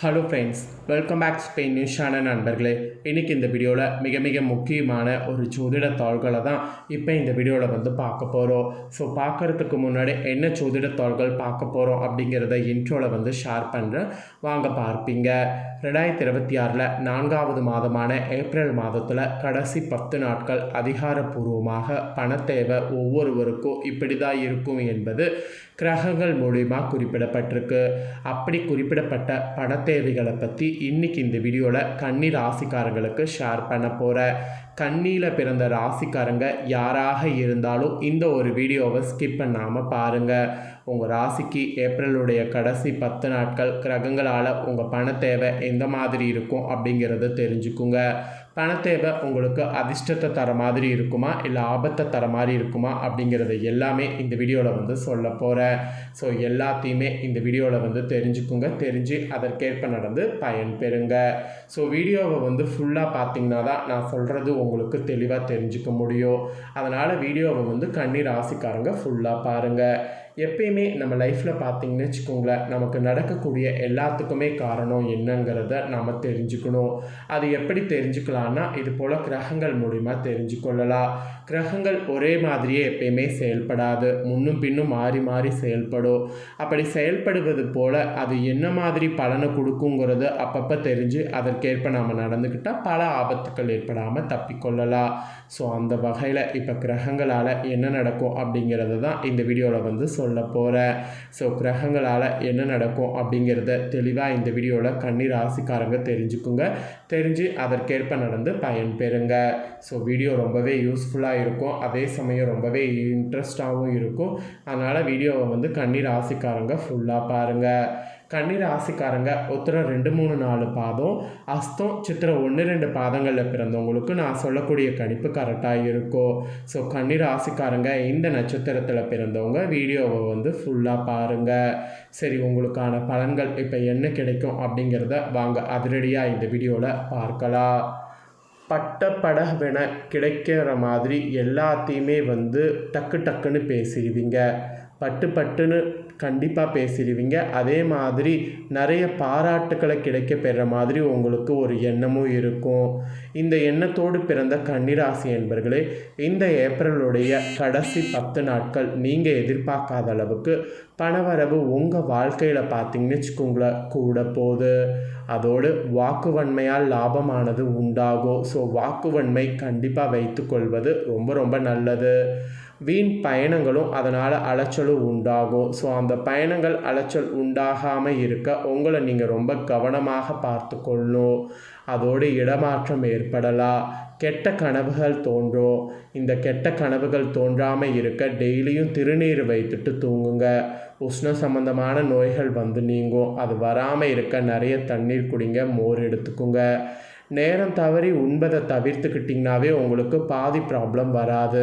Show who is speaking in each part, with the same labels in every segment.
Speaker 1: Hello friends, welcome back Spain நியூஸான நண்பர்களே. இன்றைக்கி இந்த வீடியோவில் மிக முக்கியமான ஒரு ஜோதிட தாள்களை தான் இப்போ இந்த வீடியோவில் பார்க்க போகிறோம். ஸோ பார்க்குறதுக்கு முன்னாடி என்ன ஜோதிட தாள்கள் பார்க்க போகிறோம் அப்படிங்கிறத இன்ட்ரோவில் ஷேர் பண்ணுறேன், வாங்க பார்ப்பீங்க. 2026 4வது மாதமான ஏப்ரல் மாதத்தில் கடைசி 10 நாட்கள் அதிகாரப்பூர்வமாக பணத்தேவை ஒவ்வொருவருக்கும் இப்படி தான் இருக்கும் என்பது கிரகங்கள் மூலிமா குறிப்பிடப்பட்டிருக்கு. அப்படி குறிப்பிடப்பட்ட பணத்தேவைகளை பற்றி இன்றைக்கி இந்த வீடியோவில் கன்னி ராசிக்காரங்களுக்கு ஷேர் பண்ண போகிறேன். கன்னியில் பிறந்த ராசிக்காரங்க யாராக இருந்தாலும் இந்த ஒரு வீடியோவை ஸ்கிப் பண்ணாமல் பாருங்கள். உங்கள் ராசிக்கு ஏப்ரலுடைய கடைசி 10 நாட்கள் கிரகங்களால் உங்கள் பணத்தேவை எந்த மாதிரி இருக்கும் அப்படிங்கிறத தெரிஞ்சுக்குங்க. பணத்தேவை உங்களுக்கு அதிர்ஷ்டத்தை தர மாதிரி இருக்குமா இல்லை ஆபத்தை தர மாதிரி இருக்குமா அப்படிங்கிறத எல்லாமே இந்த வீடியோவில் சொல்ல போகிறேன். ஸோ எல்லாத்தையுமே இந்த வீடியோவில் தெரிஞ்சுக்குங்க. தெரிஞ்சு அதற்கேற்ப நடந்து பயன் பெறுங்க. ஸோ வீடியோவை ஃபுல்லாக பார்த்திங்கன்னா தான் நான் சொல்கிறது உங்களுக்கு தெளிவாக தெரிஞ்சுக்க முடியும். அதனால் வீடியோவை கன்னி ராசிக்காரங்க ஃபுல்லாக பாருங்கள். எப்பயுமே நம்ம லைஃப்பில் பார்த்திங்கன்னு வச்சுக்கோங்களேன், நமக்கு நடக்கக்கூடிய எல்லாத்துக்குமே காரணம் என்னங்கிறத நாம் தெரிஞ்சுக்கணும். அது எப்படி தெரிஞ்சுக்கலான்னா, இது போல் கிரகங்கள் மூலிமா தெரிஞ்சுக்கொள்ளலாம். கிரகங்கள் ஒரே மாதிரியே எப்பயுமே செயல்படாது, முன்னும் பின்னும் மாறி மாறி செயல்படும். அப்படி செயல்படுவது போல் அது என்ன மாதிரி பலனை கொடுக்குங்கிறது அப்பப்போ தெரிஞ்சு அதற்கேற்ப நாம் நடந்துக்கிட்டால் பல ஆபத்துக்கள் ஏற்படாமல் தப்பிக்கொள்ளலாம். ஸோ அந்த வகையில் இப்போ கிரகங்களால் என்ன நடக்கும் அப்படிங்கிறத தான் இந்த வீடியோவில் சொல்ல போகிறேன். ஸோ கிரகங்களால் என்ன நடக்கும் அப்படிங்கிறத தெளிவாக இந்த வீடியோவில் கன்னி ராசிக்காரங்க தெரிஞ்சுக்குங்க. தெரிஞ்சு அதற்கேற்ப நடந்து பயன் பெறுங்க. ஸோ வீடியோ ரொம்பவே யூஸ்ஃபுல்லாக இருக்கும், அதே சமயம் ரொம்பவே இன்ட்ரெஸ்டாகவும் இருக்கும். அதனால் வீடியோவை கன்னி ராசிக்காரங்க ஃபுல்லாக பாருங்கள். கன்னி ராசிக்காரங்க உத்திரம் 2, 3, 4 பாதம், அஸ்தம், சித்திரை 1, 2 பாதங்களில் பிறந்தவங்களுக்கு நான் சொல்லக்கூடிய கணிப்பு கரெக்டாக இருக்கும். ஸோ கன்னி ராசிக்காரங்க இந்த நட்சத்திரத்தில் பிறந்தவங்க வீடியோவை ஃபுல்லாக பாருங்கள். சரி, உங்களுக்கான பலன்கள் இப்போ என்ன கிடைக்கும் அப்படிங்கிறத வாங்க அதிரடியாக இந்த வீடியோவில் பார்க்கலாம். பட்டப்படவென கிடைக்கிற மாதிரி எல்லாத்தையுமே டக்குன்னு பேசிடுவீங்க. பட்டுன்னு கண்டிப்பாக பேசிடுவீங்க. அதே மாதிரி நிறைய பாராட்டுக்களை கிடைக்க பெற மாதிரி உங்களுக்கு ஒரு எண்ணமும் இருக்கும். இந்த எண்ணத்தோடு பிறந்த கன்னிராசி என்பர்களே, இந்த ஏப்ரலுடைய கடைசி 10 நாட்கள் நீங்கள் எதிர்பார்க்காத அளவுக்கு பணவரவு உங்கள் வாழ்க்கையில் பார்த்தீங்கன்னு வச்சுக்கோங்களேன் கூட போகுது. அதோடு வாக்குவன்மையால் லாபமானது உண்டாகும். ஸோ வாக்குவன்மை கண்டிப்பாக வைத்துக்கொள்வது ரொம்ப நல்லது. வீண் பயணங்களும் அதனால் அலைச்சலும் உண்டாகும். ஸோ அந்த பயணங்கள் அலைச்சல் உண்டாகாமல் இருக்க உங்களை நீங்கள் ரொம்ப கவனமாக பார்த்து கொள்ளணும். அதோடு இடமாற்றம் ஏற்படலாம், கெட்ட கனவுகள் தோன்றும். இந்த கெட்ட கனவுகள் தோன்றாமல் இருக்க டெய்லியும் திருநீர் வைத்துட்டு தூங்குங்க. உஷ்ண சம்பந்தமான நோய்கள் நீங்கும். அது வராமல் இருக்க நிறைய தண்ணீர் குடிங்க, மோர் எடுத்துக்குங்க. நேரம் தவறி உண்பதை தவிர்த்துக்கிட்டிங்கனாவே உங்களுக்கு பாதி ப்ராப்ளம் வராது.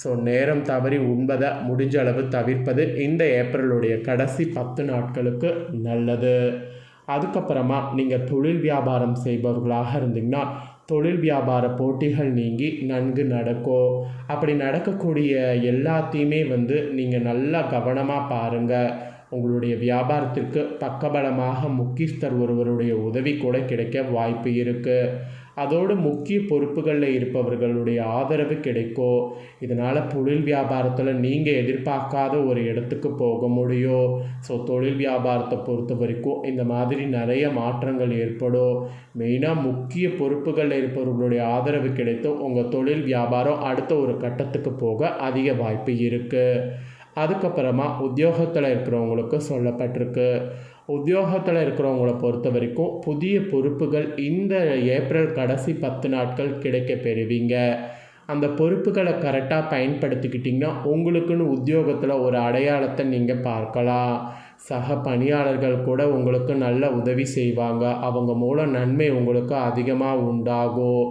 Speaker 1: ஸோ நேரம் தவறி உண்பதை முடிஞ்ச அளவு தவிர்ப்பது இந்த ஏப்ரலுடைய கடைசி 10 நாட்களுக்கு நல்லது. அதுக்கப்புறமா நீங்கள் தொழில் வியாபாரம் செய்பவர்களாக இருந்தீங்கன்னா தொழில் வியாபார போட்டிகள் நீங்கி நன்கு நடக்கும். அப்படி நடக்கக்கூடிய எல்லாத்தையுமே நீங்கள் நல்லா கவனமாக பாருங்கள். உங்களுடைய வியாபாரத்திற்கு பக்கபலமாக முக்கியஸ்தர் ஒருவருடைய உதவி கூட கிடைக்க வாய்ப்பு இருக்குது. அதோடு முக்கிய பொறுப்புகளில் இருப்பவர்களுடைய ஆதரவு கிடைக்கும். இதனால் தொழில் வியாபாரத்தில் நீங்கள் எதிர்பார்க்காத ஒரு இடத்துக்கு போக முடியும். ஸோ தொழில் வியாபாரத்தை பொறுத்த வரைக்கும் இந்த மாதிரி நிறைய மாற்றங்கள் ஏற்படும். மெயினாக முக்கிய பொறுப்புகளில் இருப்பவர்களுடைய ஆதரவு கிடைத்து உங்கள் தொழில் வியாபாரம் அடுத்த ஒரு கட்டத்துக்கு போக அதிக வாய்ப்பு இருக்குது. அதுக்கப்புறமா உத்தியோகத்தில் இருக்கிறவங்களுக்கு சொல்லப்பட்டிருக்கு. உத்தியோகத்தில் இருக்கிறவங்கள பொறுத்த வரைக்கும் புதிய பொறுப்புகள் இந்த ஏப்ரல் கடைசி 10 நாட்கள் கிடைக்க பெறுவீங்க. அந்த பொறுப்புகளை கரெக்டாக பயன்படுத்திக்கிட்டிங்கன்னா உங்களுக்குன்னு உத்தியோகத்தில் ஒரு அடையாளத்தை நீங்கள் பார்க்கலாம். சக பணியாளர்கள் கூட உங்களுக்கு நல்ல உதவி செய்வாங்க. அவங்க மூலம் நன்மை உங்களுக்கு அதிகமாக உண்டாகும்.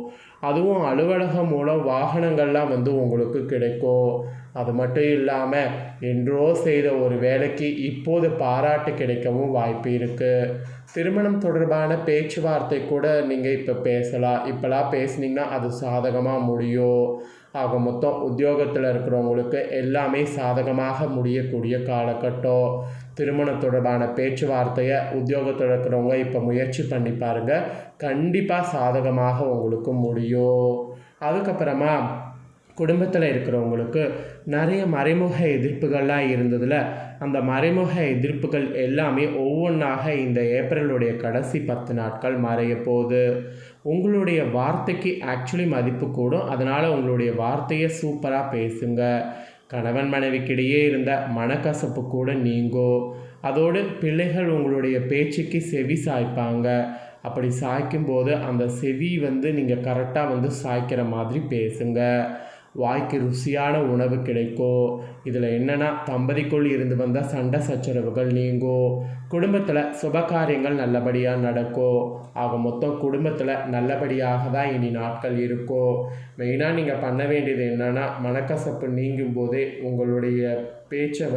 Speaker 1: அதுவும் அலுவலகம் மூலம் வாகனங்கள்லாம் உங்களுக்கு கிடைக்கும். அது மட்டும் இல்லாமல் என்றோ செய்த ஒரு வேலைக்கு இப்போது பாராட்டு கிடைக்கவும் வாய்ப்பு இருக்குது. திருமணம் தொடர்பான பேச்சுவார்த்தை கூட நீங்கள் இப்போ பேசலாம். இப்போலாம் பேசுனீங்கன்னா அது சாதகமாக முடியும். ஆக மொத்தம் உத்தியோகத்தில் இருக்கிறவங்களுக்கு எல்லாமே சாதகமாக முடியக்கூடிய காலகட்டம். திருமணம் தொடர்பான பேச்சுவார்த்தையை உத்தியோகத்தில் இருக்கிறவங்க இப்போ முயற்சி பண்ணி பாருங்கள், கண்டிப்பாக சாதகமாக உங்களுக்கு முடியும். அதுக்கப்புறமா குடும்பத்தில் இருக்கிறவங்களுக்கு நிறைய மறைமுக எதிர்ப்புகள்லாம் இருந்ததில் அந்த மறைமுக எதிர்ப்புகள் எல்லாமே ஒவ்வொன்றாக இந்த ஏப்ரலுடைய கடைசி 10 நாட்கள் மறைய போகுது. உங்களுடைய வார்த்தைக்கு ஆக்சுவலி மதிப்பு கூடும். அதனால் உங்களுடைய வார்த்தையை சூப்பராக பேசுங்க. கணவன் மனைவிக்கிடையே இருந்த மனக்கசப்பு கூட நீங்கும். அதோடு பிள்ளைகள் உங்களுடைய பேச்சுக்கு செவி சாய்ப்பாங்க. அப்படி சாய்க்கும்போது அந்த செவி நீங்கள் கரெக்டாக சாய்க்கிற மாதிரி பேசுங்க. வாய்க்கு ருசியான உணவு கிடைக்கும். இதில் என்னென்னா தம்பதிக்குள் இருந்து வந்த சண்டை சச்சரவுகள் நீங்கும். குடும்பத்தில் சுபகாரியங்கள் நல்லபடியாக நடக்கும். ஆக மொத்தம் குடும்பத்தில் நல்லபடியாக தான் இனி நாட்கள் இருக்கும். மெயினாக நீங்கள் பண்ண வேண்டியது என்னென்னா மனக்கசப்பு நீங்கும் போதே உங்களுடைய பேச்சை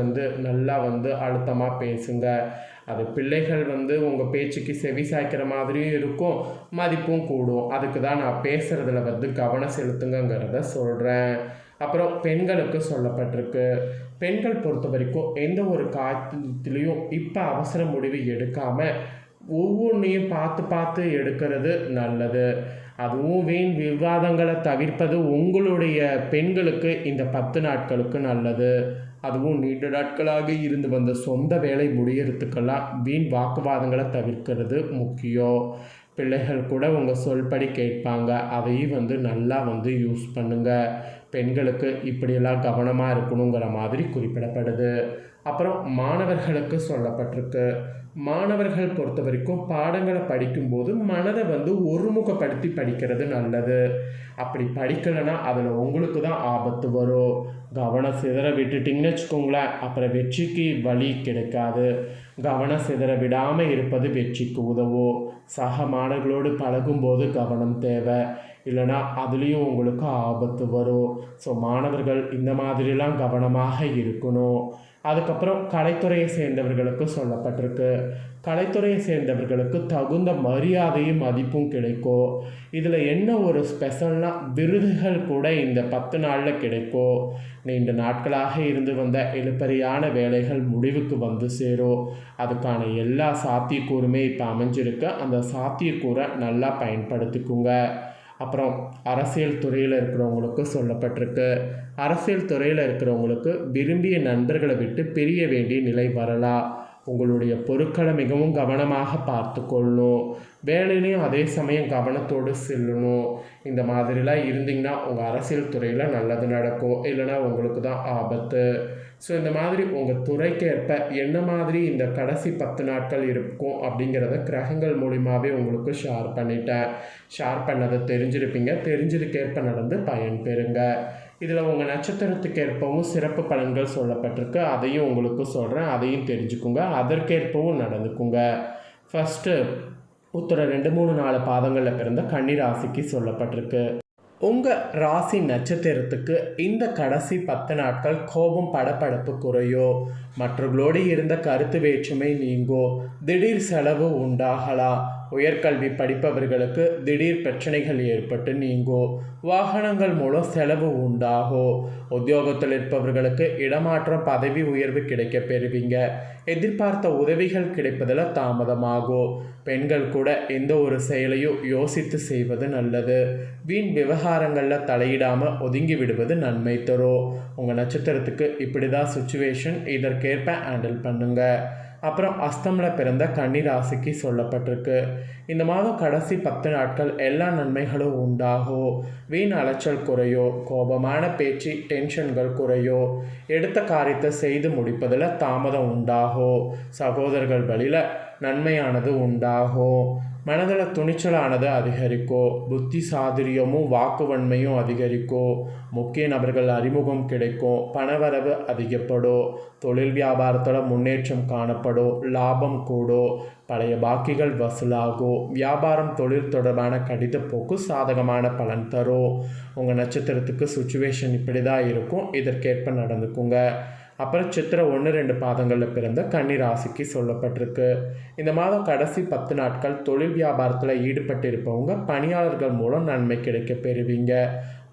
Speaker 1: நல்லா அழுத்தமாக பேசுங்க. அது பிள்ளைகள் உங்கள் பேச்சுக்கு செவி சாய்க்கிற மாதிரியும் இருக்கும், மதிப்பும் கூடும். அதுக்கு தான் நான் பேசுகிறதுல கவனம் செலுத்துங்கிறத சொல்கிறேன். அப்புறம் பெண்களுக்கு சொல்லப்பட்டிருக்கு, பெண்கள் பொறுத்த வரைக்கும் எந்த ஒரு காரியத்திலையும் இப்போ அவசர முடிவு எடுக்காமல் ஒவ்வொன்றையும் பார்த்து பார்த்து எடுக்கிறது நல்லது. அதுவும் வீண் விவாதங்களை தவிர்ப்பது உங்களுடைய பெண்களுக்கு இந்த 10 நாட்களுக்கு நல்லது. அதுவும் நீண்ட நாட்களாக இருந்து வந்த சொந்த வேலை முடியறதுக்கெல்லாம் வீண் வாக்குவாதங்களை தவிர்க்கிறது முக்கியம். பிள்ளைகள் கூட உங்கள் சொல்படி கேட்பாங்க. அதையும் நல்லா யூஸ் பண்ணுங்கள். பெண்களுக்கு இப்படியெல்லாம் கவனமாக இருக்கணுங்கிற மாதிரி குறிப்பிடப்படுது. அப்புறம் மாணவர்களுக்கு சொல்லப்பட்டிருக்கு, மாணவர்கள் பொறுத்த வரைக்கும் பாடங்களை படிக்கும்போது மனதை ஒருமுகப்படுத்தி படிக்கிறது நல்லது. அப்படி படிக்கலைன்னா அதில் உங்களுக்கு தான் ஆபத்து வரும். கவனம் சிதற விட்டுட்டிங்கன்னு வச்சுக்கோங்களேன், அப்புறம் வெற்றிக்கு வழி கிடைக்காது. கவனம் சிதற விடாமல் இருப்பது வெற்றிக்கு உதவும். சக மாணவர்களோடு பழகும்போது கவனம் தேவை, இல்லைனா அதுலேயும் உங்களுக்கு ஆபத்து வரும். ஸோ மாணவர்கள் இந்த மாதிரிலாம் கவனமாக இருக்கணும். அதுக்கப்புறம் கலைத்துறையை சேர்ந்தவர்களுக்கு சொல்லப்பட்டிருக்கு, கலைத்துறையை சேர்ந்தவர்களுக்கு தகுந்த மரியாதையும் மதிப்பும் கிடைக்கும். இதில் என்ன ஒரு ஸ்பெஷல்னால் விருதுகள் கூட இந்த 10 நாளில் கிடைக்கும். நீண்ட நாட்களாக இருந்து வந்த இழுபறியான வேலைகள் முடிவுக்கு சேரும். அதுக்கான எல்லா சாத்தியக்கூறுமே இப்போ அமைஞ்சிருக்கு. அந்த சாத்தியக்கூறை நல்லா பயன்படுத்திக்குங்க. அப்புறம் அரசியல் துறையில் இருக்கிறவங்களுக்கு சொல்லப்பட்டிருக்கு, அரசியல் துறையில் இருக்கிறவங்களுக்கு விரும்பிய நண்பர்களை விட்டு பிரிய வேண்டிய நிலை வரலாம். உங்களுடைய பொருட்களை மிகவும் கவனமாக பார்த்து கொள்ளணும். வேலையிலையும் அதே சமயம் கவனத்தோடு செல்லணும். இந்த மாதிரிலாம் இருந்தீங்கன்னா உங்கள் அரசியல் துறையில் நல்லது நடக்கும், இல்லைனா உங்களுக்கு தான் ஆபத்து. ஸோ இந்த மாதிரி உங்கள் துறைக்கேற்ப என்ன மாதிரி இந்த கடைசி 10 நாட்கள் இருக்கும் அப்படிங்கிறத கிரகங்கள் மூலிமாவே உங்களுக்கு ஷேர் பண்ணதை தெரிஞ்சிருப்பீங்க. தெரிஞ்சதுக்கேற்ப நடந்து பயன் பெறுங்க. இதில் உங்கள் நட்சத்திரத்துக்கேற்பவும் சிறப்பு பலன்கள் சொல்லப்பட்டிருக்கு. அதையும் உங்களுக்கு சொல்கிறேன், அதையும் தெரிஞ்சுக்குங்க. அதற்கேற்பவும் நடந்துக்குங்க. ஃபஸ்ட்டு உத்தர 2, 3, 4 பாதங்களில் பிறந்த கன்னி ராசிக்கு சொல்லப்பட்டிருக்கு. உங்கள் ராசி நட்சத்திரத்துக்கு இந்த கடைசி 10 நாட்கள் கோபம் படபடப்பு குறையோ, மற்றவர்களோடு இருந்த கருத்து வேற்றுமை நீங்கோ, திடீர் செலவு உண்டாகலாம். உயர்கல்வி படிப்பவர்களுக்கு திடீர் பிரச்சனைகள் ஏற்பட்டு நீங்கும். வாகனங்கள் மூலம் செலவு உண்டாகும். உத்தியோகத்தில் இருப்பவர்களுக்கு இடமாற்றம் பதவி உயர்வு கிடைக்க பெறுவீங்க. எதிர்பார்த்த உதவிகள் கிடைப்பதில் தாமதமாகும். பெண்கள் கூட எந்த ஒரு செயலையும் யோசித்து செய்வது நல்லது. வீண் விவகாரங்களில் தலையிடாமல் ஒதுங்கி விடுவது நன்மை தரும். உங்கள் நட்சத்திரத்துக்கு இப்படி தான் சுச்சுவேஷன், இதற்கேற்ப ஹேண்டில் பண்ணுங்கள். அப்புறம் அஸ்தமில் பிறந்த கன்னி ராசிக்கு சொல்லப்பட்டிருக்கு, இந்த மாதம் கடைசி 10 நாட்கள் எல்லா நன்மைகளும் உண்டாகும். வீண் அலைச்சல் குறையோ, கோபமான பேச்சு டென்ஷன்கள் குறையோ, எடுத்த காரியத்தை செய்து முடிப்பதில் தாமதம் உண்டாகும். சகோதரர்கள் வழியில் நன்மையானது உண்டாகும். மனதில் துணிச்சலானது அதிகரிக்கும். புத்தி சாதுரியமும் வாக்குவன்மையும் அதிகரிக்கும். முக்கிய நபர்கள் அறிமுகம் கிடைக்கும். பணவரவு அதிகப்படும். தொழில் வியாபாரத்தில் முன்னேற்றம் காணப்படும். லாபம் கூடும். பழைய பாக்கிகள் வசூலாகும். வியாபாரம் தொழில் தொடர்பான கடித போக்கு சாதகமான பலன் தரும். உங்கள் நட்சத்திரத்துக்கு சுச்சுவேஷன் இப்படி தான் இருக்கும், இதற்கேற்ப நடந்துக்குங்க. அப்புறம் சித்திரை 1, 2 பாதங்களில் பிறந்த கன்னி ராசிக்கு சொல்லப்பட்டிருக்கு, இந்த மாதம் கடைசி 10 நாட்கள் தொழில் வியாபாரத்தில் ஈடுபட்டு இருப்பவங்க பணியாளர்கள் மூலம் நன்மை கிடைக்க பெறுவீங்க.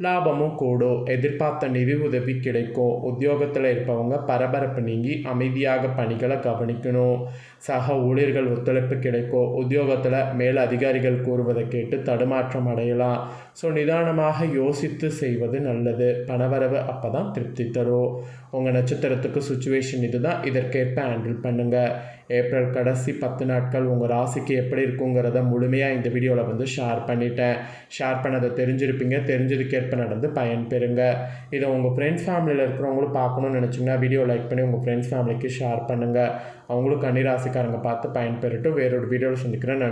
Speaker 1: லாபமும் கூடும். எதிர்பார்த்த நிதி உதவி கிடைக்கும். உத்தியோகத்தில் இருப்பவங்க பரபரப்பு நீங்கி அமைதியாக பணிகளை கவனிக்கணும். சக ஊழியர்கள் ஒத்துழைப்பு கிடைக்கும். உத்தியோகத்தில் மேல் அதிகாரிகள் கூறுவதை கேட்டு தடுமாற்றம் அடையலாம். ஸோ நிதானமாக யோசித்து செய்வது நல்லது. பணவரவு அப்போ தான் திருப்தி தரும். உங்கள் நட்சத்திரத்துக்கு சுச்சுவேஷன் இதுதான். இதற்கேற்ப ஹேண்டில் பண்ணுங்கள். ஏப்ரல் கடைசி 10 நாட்கள் உங்கள் ராசிக்கு எப்படி இருக்குங்கிறத முழுமையாக இந்த வீடியோவில் ஷேர் பண்ணிட்டேன். ஷேர் பண்ணதை தெரிஞ்சிருப்பீங்க. தெரிஞ்சதுக்கேற்ப நடந்து பயன்பெறுங்க. இதை உங்கள் ஃப்ரெண்ட்ஸ் ஃபேமிலியில் இருக்கிறவங்களும் பார்க்கணுன்னு நினச்சிங்கன்னா வீடியோ லைக் பண்ணி உங்கள் ஃப்ரெண்ட்ஸ் ஃபேமிலிக்கு ஷேர் பண்ணுங்கள். அவங்களும் கன்னிராசிக்காரங்க பார்த்து பயன்பெறட்டும். வேறொரு வீடியோவில் சந்திக்கிறேன். நன்றி.